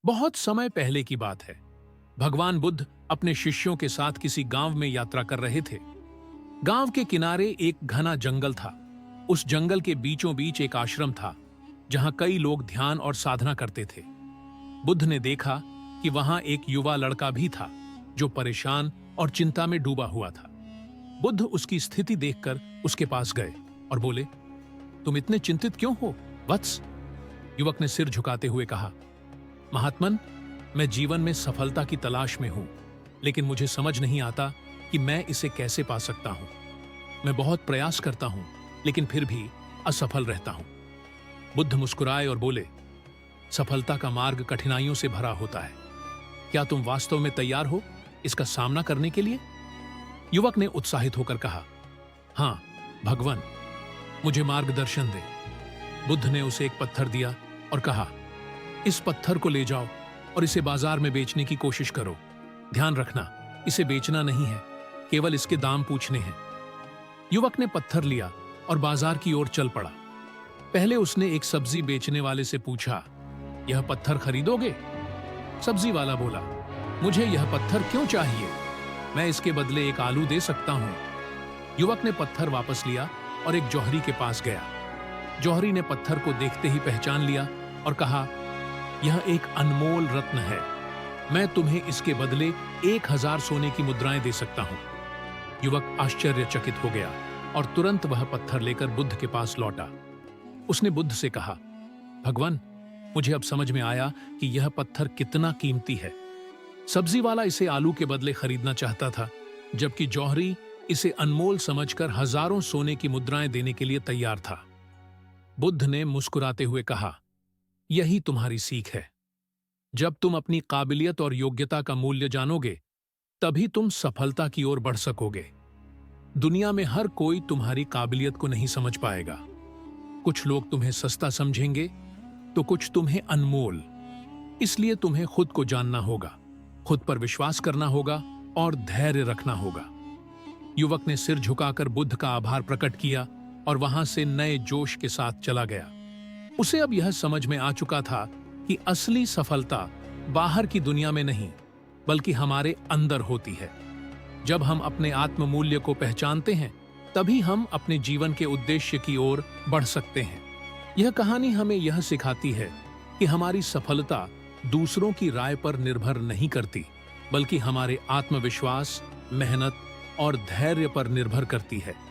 बहुत समय पहले की बात है। भगवान बुद्ध अपने शिष्यों के साथ किसी गांव में यात्रा कर रहे थे। गांव के किनारे एक घना जंगल था। उस जंगल के बीचों बीच एक आश्रम था, जहां कई लोग ध्यान और साधना करते थे। बुद्ध ने देखा कि वहां एक युवा लड़का भी था, जो परेशान और चिंता में डूबा हुआ था। बुद्ध उसकी स्थिति देखकर उसके पास गए और बोले, तुम इतने चिंतित क्यों हो, वत्स? युवक ने सिर झुकाते हुए कहा, महात्मन, मैं जीवन में सफलता की तलाश में हूं, लेकिन मुझे समझ नहीं आता कि मैं इसे कैसे पा सकता हूं। मैं बहुत प्रयास करता हूं, लेकिन फिर भी असफल रहता हूं। बुद्ध मुस्कुराए और बोले, सफलता का मार्ग कठिनाइयों से भरा होता है। क्या तुम वास्तव में तैयार हो इसका सामना करने के लिए? युवक ने उत्साहित होकर कहा, हां भगवान, मुझे मार्गदर्शन दे। बुद्ध ने उसे एक पत्थर दिया और कहा, इस पत्थर को ले जाओ और इसे बाजार में बेचने की कोशिश करो। ध्यान रखना, इसे बेचना नहीं है, केवल इसके दाम पूछने हैं। युवक ने पत्थर लिया और बाजार की ओर चल पड़ा। पहले उसने एक सब्जी बेचने वाले से पूछा, यह पत्थर खरीदोगे? सब्जी वाला बोला, मुझे यह पत्थर क्यों चाहिए? मैं इसके बदले एक आलू दे सकता हूं। युवक ने पत्थर वापस लिया और एक जौहरी के पास गया। जौहरी ने पत्थर को देखते ही पहचान लिया और कहा, यह एक अनमोल रत्न है। मैं तुम्हें इसके बदले 1000 सोने की मुद्राएं दे सकता हूं। युवक आश्चर्यचकित हो गया और तुरंत वह पत्थर लेकर बुद्ध के पास लौटा। उसने बुद्ध से कहा, भगवान, मुझे अब समझ में आया कि यह पत्थर कितना कीमती है। सब्जी वाला इसे आलू के बदले खरीदना चाहता था, जबकि जौहरी इसे अनमोल समझकर हजारों सोने की मुद्राएं देने के लिए तैयार था। बुद्ध ने मुस्कुराते हुए कहा, यही तुम्हारी सीख है। जब तुम अपनी काबिलियत और योग्यता का मूल्य जानोगे, तभी तुम सफलता की ओर बढ़ सकोगे। दुनिया में हर कोई तुम्हारी काबिलियत को नहीं समझ पाएगा। कुछ लोग तुम्हें सस्ता समझेंगे, तो कुछ तुम्हें अनमोल। इसलिए तुम्हें खुद को जानना होगा, खुद पर विश्वास करना होगा और धैर्य रखना होगा। युवक ने सिर झुकाकर बुद्ध का आभार प्रकट किया और वहां से नए जोश के साथ चला गया। उसे अब यह समझ में आ चुका था कि असली सफलता बाहर की दुनिया में नहीं, बल्कि हमारे अंदर होती है। जब हम अपने आत्ममूल्य को पहचानते हैं, तभी हम अपने जीवन के उद्देश्य की ओर बढ़ सकते हैं। यह कहानी हमें यह सिखाती है कि हमारी सफलता दूसरों की राय पर निर्भर नहीं करती, बल्कि हमारे आत्मविश्वास, मेहनत और धैर्य पर निर्भर करती है।